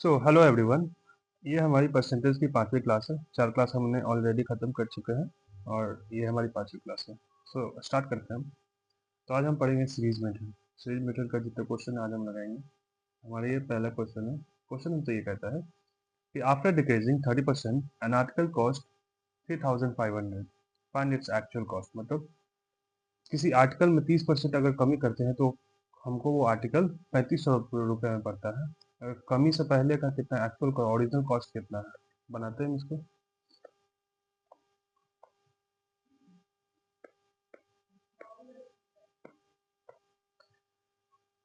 So hello everyone. ये हमारी percentage की 5वीं क्लास है। 4 क्लास हमने ऑलरेडी ख़त्म कर चुके हैं और ये हमारी 5वीं क्लास है। सो स्टार्ट करते हैं हम। तो आज हम पढ़ेंगे सीरीज मेथड। सीरीज मेथड का जितने क्वेश्चन आज हम लगाएंगे, हमारा ये पहला क्वेश्चन है। क्वेश्चन हमसे ये कहता है कि after decreasing 30% an article cost 3500, find its actual cost. मतलब किसी आर्टिकल में 30% अगर कमी करते हैं तो हमको वो आर्टिकल 3500 रुपये में पड़ता है। अगर कमी से पहले का कितना एक्चुअल का ओरिजिनल कॉस्ट कितना है, बनाते हैं इसको।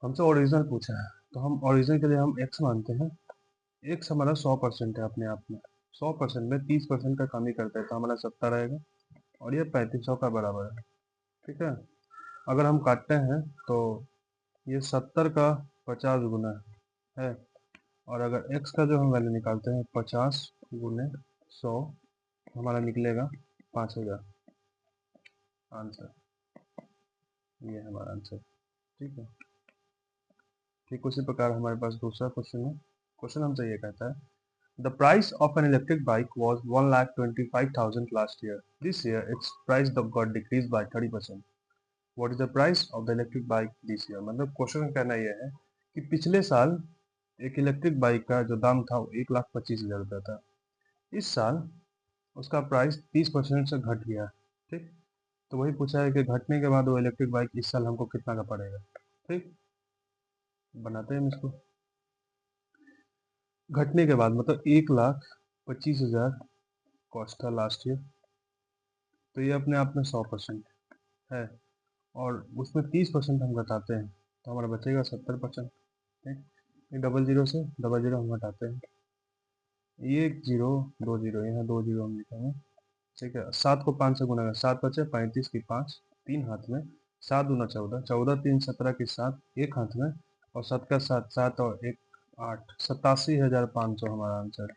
हमसे ओरिजिनल पूछा है तो हम ओरिजिनल के लिए हम एक्स मानते हैं। एक्स हमारा 100% है अपने आप में। 100% में 30% का कमी करते हैं तो हमारा 70 रहेगा और ये 3500 का बराबर है। ठीक है। अगर हम काटते हैं तो ये 70 का 50 गुना है। और अगर x का जो हम वैल्यू निकालते हैं 50 गुने 100, हमारा निकलेगा 5000 आंसर। ये हमारा आंसर। ठीक है। ठीक उसी प्रकार हमारे पास दूसरा क्वेश्चन है। क्वेश्चन हमसे ये कहता है the price of an electric bike was 1,25,000 last year. This year it's price got decrease by 30%। What is the price of the electric bike this year. मतलब क्वेश्चन का कहना यह है कि पिछले साल एक इलेक्ट्रिक बाइक का जो दाम था वो 1,25,000 रुपया था। इस साल उसका प्राइस 30% से घट गया। ठीक। तो वही पूछा है कि घटने के बाद वो इलेक्ट्रिक बाइक इस साल हमको कितना का पड़ेगा। ठीक। बनाते हैं हम इसको। घटने के बाद मतलब 1,25,000 कॉस्ट था लास्ट ईयर, तो ये अपने आप में 100% है और उसमें 30% हम घटाते हैं तो हमारा बचेगा 70%। ठीक। ये डबल जीरो से डबल जीरो हम हटाते हैं, ये 0 2 जीरो, यहाँ 2 जीरो हम लिखेंगे। ठीक है। 7 को 5 से गुना कर 7 बचे 35 की 5, 3 हाथ में, 7 दूना 14, 14 3 17 की 7, एक हाथ में, और 7 का 7, 7 और 1 8, 87,500 हमारा आंसर है।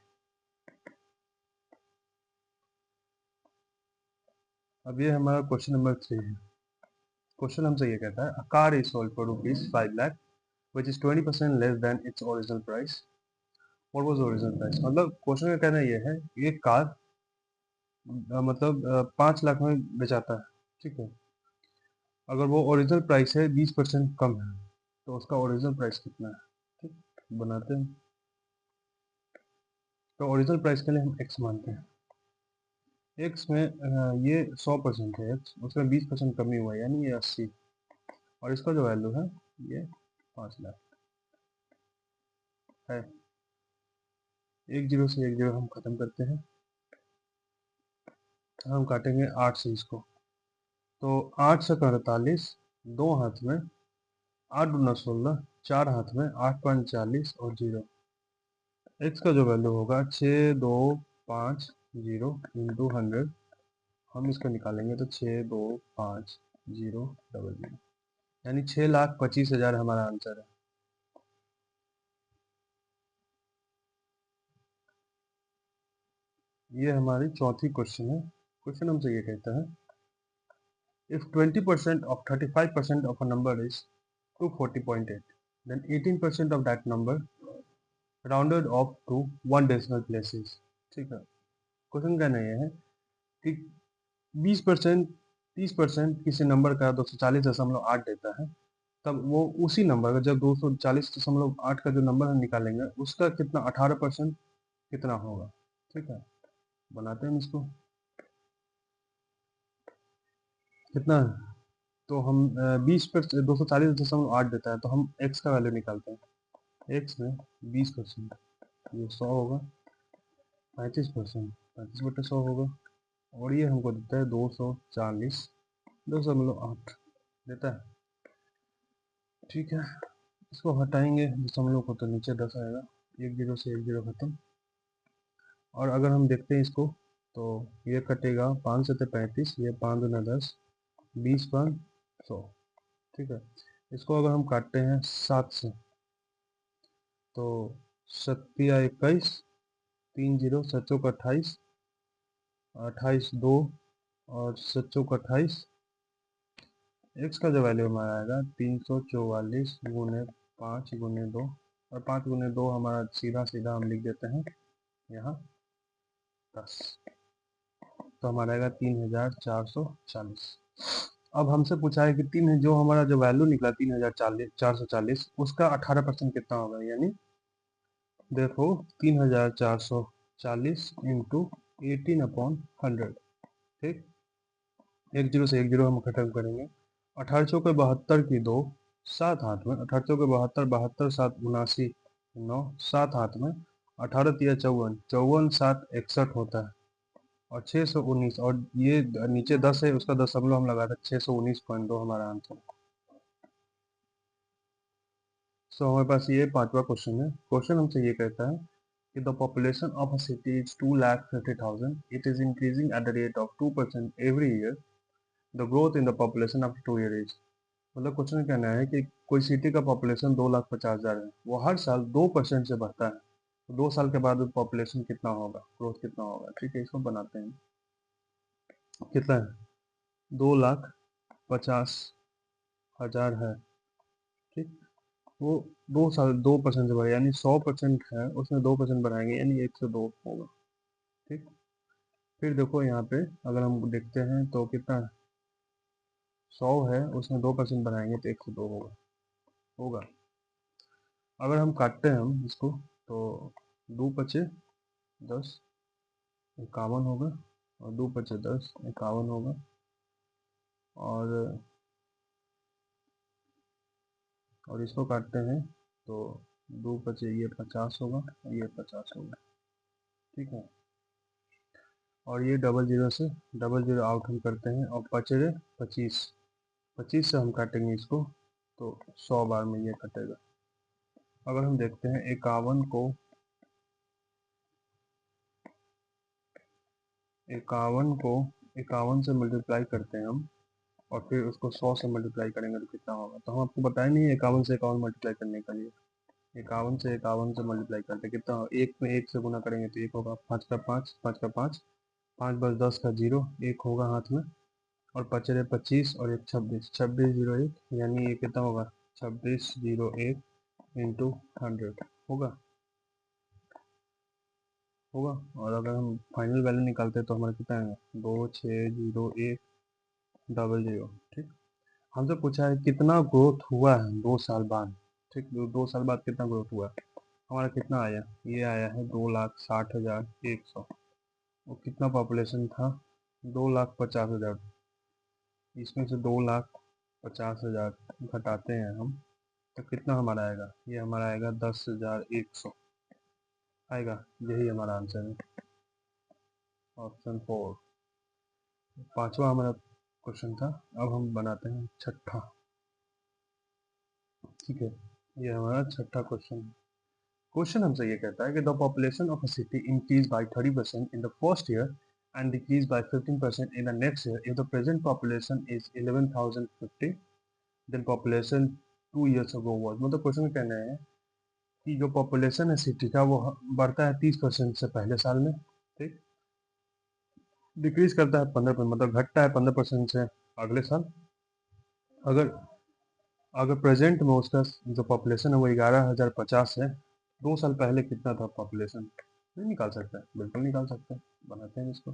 अब ये हमारा क्वेश्चन नंबर 3 है। क्वेश्चन हमसे ये कहता है a car is sold for ₹5 lakh which is 20% less than its original price. What was the original price? मतलब क्वेश्चन का कहना ये है ये कार मतलब 5 लाख में बेचाता है। ठीक है। अगर वो ओरिजिनल प्राइस है 20% कम है तो उसका ओरिजिनल प्राइस कितना है। ठीक। बनाते हैं। तो ओरिजिनल प्राइस के लिए हम एक्स मानते हैं। एक्स में ये 100% है एक्स, उसमें 20% कमी हुआ है यानी ये 80, और इसका जो वैल्यू है ये 5 लाख है। एक जीरो से एक जीरो हम खत्म करते हैं। हम काटेंगे 8 से इसको, तो 8 से 48, 2 हाथ में, 8 दूना 16, 4 हाथ में, 8.40 और जीरो। एक्स का जो वैल्यू होगा 6250 इंटू 100, हम इसको निकालेंगे तो 625000 यानी 6,25,000 हमारा आंसर है। ये हमारी चौथी क्वेश्चन है। क्वेश्चन हमसे ये कहता है if 20% of 35% of a number is 240.8, then 18% of that number rounded off to 1 decimal places। ठीक है। क्वेश्चन कहना यह है कि 20%, 30% किसी नंबर का 240.8 देता है, तब वो उसी नंबर का जब 240.8 का जो नंबर हम निकालेंगे उसका कितना 18% कितना होगा। ठीक है। बनाते हैं इसको। कितना है तो हम 20% 240.8 देता है तो हम x का वैल्यू निकालते हैं। x में 20% ये 100 होगा, 35% 35/100 होगा, और ये हमको देता है 240.8 देता है। ठीक है। इसको हटाएंगे दशमलव को तो नीचे 10 आएगा, एक जीरो से एक जीरो खत्म। और अगर हम देखते हैं इसको तो ये कटेगा 5 से 35, ये 5 दूना 10, 20/100। ठीक है। इसको अगर हम काटते हैं 7 से तो 7×21, 3 जीरो, 7×28, 28 2, और 7×28, एक्स का जो वैल्यू हमारा आएगा 344 गुने 5 गुने 2, और 5 गुने 2 हमारा सीधा सीधा हम लिख देते हैं यहाँ 10, तो हमारा आएगा 3440। अब हमसे पूछा है कि जो हमारा जो वैल्यू निकला 3440 उसका 18% कितना होगा, यानी देखो 3440 इंटू 18/100, ठीक। एक जीरो से एक जीरो हम खत्म करेंगे। 18 चौके 72 की 2, 7 हाथ में, 18 चौके 72, 72 7 79, 9 7 हाथ में, 18 तिया 54, 54 7 61 होता है, और 619, और ये नीचे 10 है उसका दशमलव हम लगा रहे 619.2 हमारा आंसर। सो हमारे पास ये 5वां क्वेश्चन है। क्वेश्चन हमसे ये कहता है कि the population of a city is 2,50,000, it is increasing at the rate of 2% every year, the growth in the population after 2 year is. मतलब क्वेश्चन में कहना है कि कोई सिटी का पॉपुलेशन 2,50,000 है, वो हर साल 2% से बढ़ता है, तो 2 साल के बाद पॉपुलेशन कितना होगा, ग्रोथ कितना होगा, ठीक है। इसको बनाते हैं, कितना है 2,50,000 है, ठीक। वो 2 साल 2% से बढ़े, यानी 100% है, उसमें 2% बढ़ाएंगे यानी 102 होगा, ठीक। फिर देखो यहाँ पे अगर हम देखते हैं तो कितना है, 100 है, उसमें 2% बढ़ाएंगे तो 102 होगा। अगर हम काटते हैं हम इसको तो 2×5 = 10, 51 होगा, और 2×5 = 10, 51 होगा, और इसको काटते हैं तो 2×5 ये 50 होगा, और ये 50 होगा, ठीक है। और ये डबल जीरो आउट हम करते हैं, और बचे 25, 25 से हम काटेंगे इसको तो 100 बार में ये कटेगा। अगर हम देखते हैं 51 से मल्टीप्लाई करते हैं हम, और फिर उसको 100 से मल्टीप्लाई करेंगे तो कितना होगा, तो हम आपको बताया नहीं 51 से 51 मल्टीप्लाई करने के लिए, 51 से मल्टीप्लाई करते कितना होगा, एक में एक से गुना करेंगे तो एक होगा, 5 का 5, 5 का 5, 5 बस 10 का 0, एक होगा हाथ में, और बचे 25 और एक 26, 2601, यानी ये कितना होगा 2601 इंटू 100 होगा। और अगर हम फाइनल वैल्यू निकालते हैं तो हमारा कितना आएगा 260100, ठीक। हमसे पूछा है कितना ग्रोथ हुआ है 2 साल बाद, ठीक। 2 साल बाद कितना ग्रोथ हुआ है, हमारा कितना आया, ये आया है 2,60,100। वो कितना पॉपुलेशन था 2,50,000, इसमें से 2,50,000 घटाते हैं हम तो कितना हमारा आएगा, ये हमारा आएगा 10,100 आएगा। यही हमारा आंसर है, ऑप्शन 4। 5वां हमारा क्वेश्चन था। अब हम बनाते हैं 6ठा, ठीक है। ये हमारा 6ठा क्वेश्चन है। क्वेश्चन हमसे ये कहता है कि the population of a city increase by 30% in the first year and decrease by 15% in the next year. If the present population is 11,050, then population 2 years ago was। मतलब क्वेश्चन में कहना है कि जो पॉपुलेशन है सिटी का वो बढ़ता है 30% से पहले साल में, ठीक। डिक्रीज करता है 15%, मतलब घटता है 15% से अगले साल। अगर अगर प्रेजेंट में उसका जो पॉपुलेशन है वो 11,050 है, 2 साल पहले कितना था पॉपुलेशन, नहीं निकाल सकते, बिल्कुल निकाल सकते हैं। बनाते हैं इसको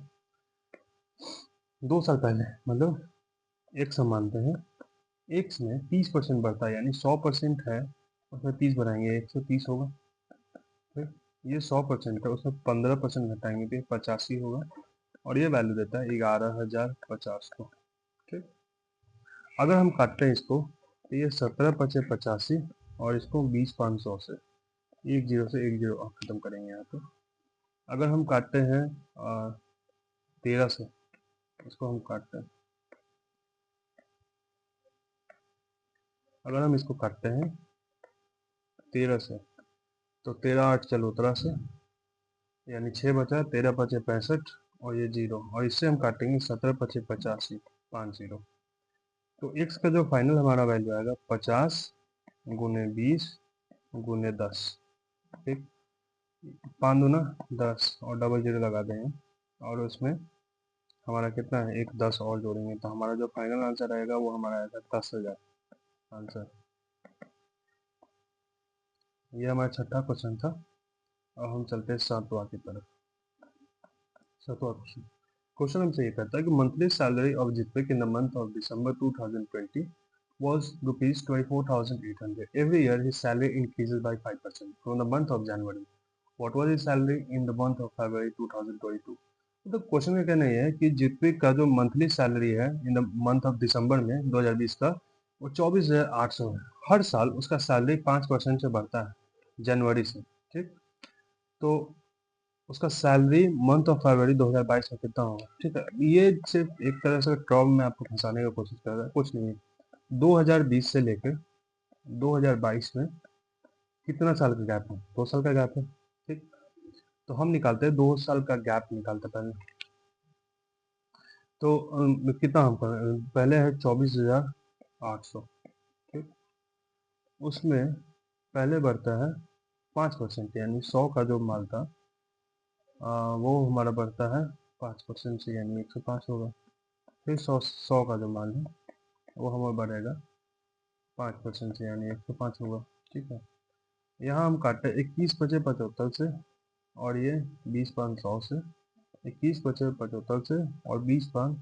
2 साल पहले, मतलब एक्स हम मानते हैं, एक्स में 30% बढ़ता है, यानी 100% है, उसमें 30 बढ़ाएंगे 130 होगा, फिर ये 100% है, उसमें 15% घटाएंगे तो 85 होगा, और ये वैल्यू देता है 11,050 को, ठीक। अगर हम काटते हैं इसको तो ये 17×5 = 85, और इसको 20,500 से, एक जीरो से एक जीरो खत्म करेंगे यहाँ पे। अगर हम काटते हैं 13 से, इसको हम काटते हैं, अगर हम इसको काटते हैं 13 से तो 13 8 चलो 17 से, यानी 6 बचा, 13×5 = 65, और ये 0, और इससे हम काटेंगे 17×5 = 50। तो x का जो फाइनल हमारा वैल्यू आएगा 50 गुने 20 गुने 10, ठीक। 5 दूना 10, और डबल जीरो लगा देंगे, और उसमें हमारा कितना है एक 10 और जोड़ेंगे, तो हमारा जो फाइनल आंसर आएगा वो हमारा आएगा 10,000 आंसर। ये हमारा छठा क्वेश्चन था। अब हम चलते हैं सातवां की तरफ। सातवां क्वेश्चन। क्वेश्चन हमसे ये कहता है कि monthly salary of Jitvik in the month of December 2020 was rupees 24,800. Every year his salary increases by 5% from the month of January. What was his salary in the month of February 2022? तो question का कहना यह है कि जितविक का जो monthly salary है इन the month of दिसंबर में 2020 का वो 24,800 है। हर साल उसका सैलरी 5% से बढ़ता है जनवरी से। ठीक, तो उसका सैलरी मंथ ऑफ फरवरी 2022 में कितना होगा? ठीक है, ये सिर्फ एक तरह से ट्रॉल में आपको फंसाने की कोशिश कर रहा है, कुछ नहीं है। 2020 से लेकर 2022 में कितना साल का गैप है? 2 साल का गैप है। ठीक, तो हम निकालते हैं 2 साल का गैप निकालते पहले। तो कितना हम पहले है 24,800। ठीक, उसमें पहले बढ़ता है 5%, यानी 100 का जो माल था वो हमारा बढ़ता है 5% से, यानी 105 होगा। फिर 100 का जो माल है वो हमारा बढ़ेगा 5% से, यानी 105 होगा। ठीक है, यहाँ हम काटे 21 बचे 75 से, और ये 20 पाँच 100 से, 21 बचे 75 से और 20 पाँच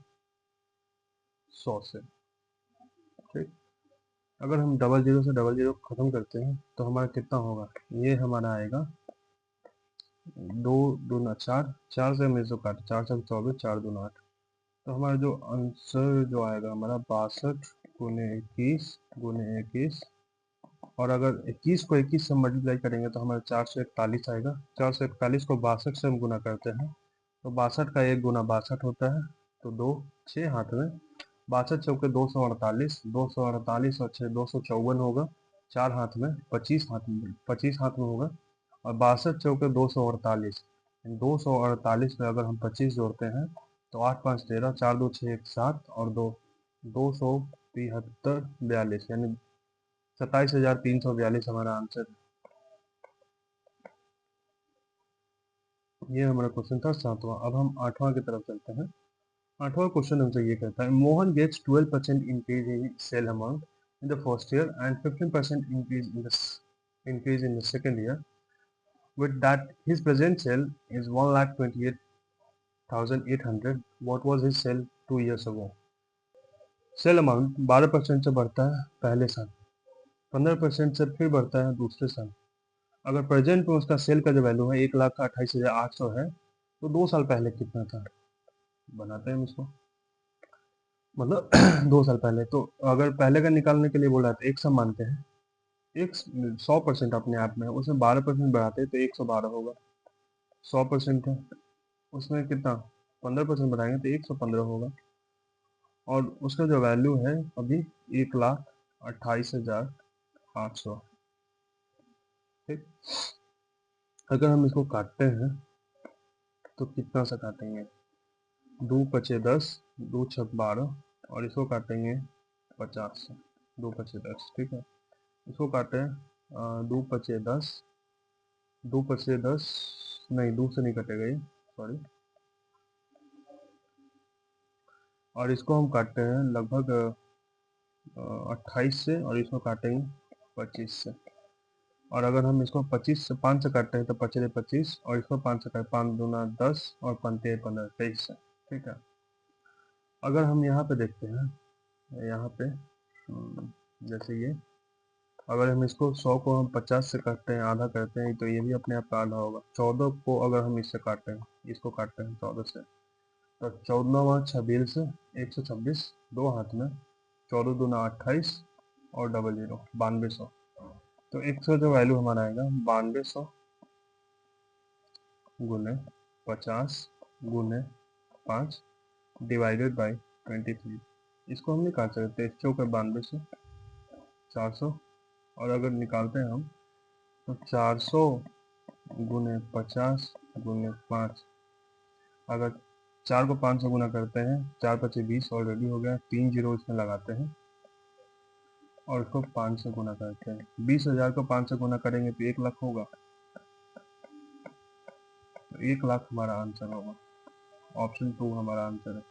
100 से। ठीक, अगर हम डबल जीरो से डबल जीरो खत्म करते हैं तो हमारा कितना होगा? ये हमारा आएगा 2 दूना 4, 4 से हम इसको काटे 4 से 24, 4 दूना 8। तो हमारा जो आंसर जो आएगा हमारा 62 गुने 21 गुने 21, और अगर 21 को 21 से मल्टीप्लाई करेंगे तो हमारा 441 आएगा। 441 को 62 से हम गुना करते हैं तो 62 का 1 गुना 62 होता है, तो 2 6 हाथ में 62 चौके 248, 248 और 6 254 होगा। 4 हाथ में 25 हाथ में होगा, और 62 चौके 248, 248 में अगर हम 25 जोड़ते हैं तो 8 5 13, 4 2 6 1 7 और 2 273 42, यानी 27,342 हमारा आंसर। ये हमारा क्वेश्चन था सातवां। अब हम आठवां की तरफ चलते हैं। आठवां क्वेश्चन हमसे ये कहता है Mohan gets 12% increase in sale amount in the first year and 15% increase in the second year. With that, his present sale is 1,28,800. What was his sale 2 years ago? Sale amount 12% से बढ़ता है पहले साल, 15% से फिर बढ़ता है दूसरे साल। अगर प्रेजेंट में उसका सेल का जो वैल्यू है 1,28,800 है, तो 2 साल पहले कितना था? बनाते हैं हम इसको, मतलब 2 साल पहले। तो अगर पहले का निकालने के लिए बोला तो एक सम मानते हैं, एक 100% अपने आप में है, उसमें 12% बढ़ाते हैं तो 112 होगा। 100% है, उसमें कितना 15% बढ़ाएंगे तो 115 होगा, और उसका जो वैल्यू है अभी 1,28,800। ठीक, अगर हम इसको काटते हैं तो कितना सा काटेंगे? 2 पचे 10, 2 छक 12, और इसको काटेंगे 50 से, 2 पचे 10। ठीक है, इसको काटे 2 पचे 10, 2 पचे 10 नहीं, 2 से नहीं कटेगा ये, सॉरी। और इसको हम काटते हैं लगभग 28 से, और इसको काटेंगे 25 से। और अगर हम इसको 25 से 5 से काटते हैं तो 25 25, और इसको 5 से काटे 5 दूना 10 और 15 15 23 से। ठीक है, अगर हम यहाँ पे देखते हैं, यहाँ पे जैसे ये, अगर हम इसको 100 को हम 50 से काटते हैं, आधा करते हैं, तो ये भी अपने आप का आधा होगा। 14 को अगर हम इससे काटते हैं, इसको काटते हैं 14 से, तो 14 26 से 126, 2 हाथ में 14 दूना 28 और डबल जीरो 9200। तो एक सौ जो वैल्यू हमारा आएगा 9200 गुने 50 गुने 5 डिवाइडेड बाई 23। इसको हम निकाल सकते हैं, 9200 400, और अगर निकालते हैं हम तो 400 गुने 50 गुने 5, अगर 4 को 5 से गुना करते हैं, 4 पचे 20 ऑलरेडी हो गया, 3 जीरो इसमें लगाते हैं और इसको 5 से गुना करते हैं। 20,000 को 5 से गुना करेंगे तो 1 लाख होगा, तो 1 लाख हमारा आंसर होगा। ऑप्शन 2 हमारा आंसर है।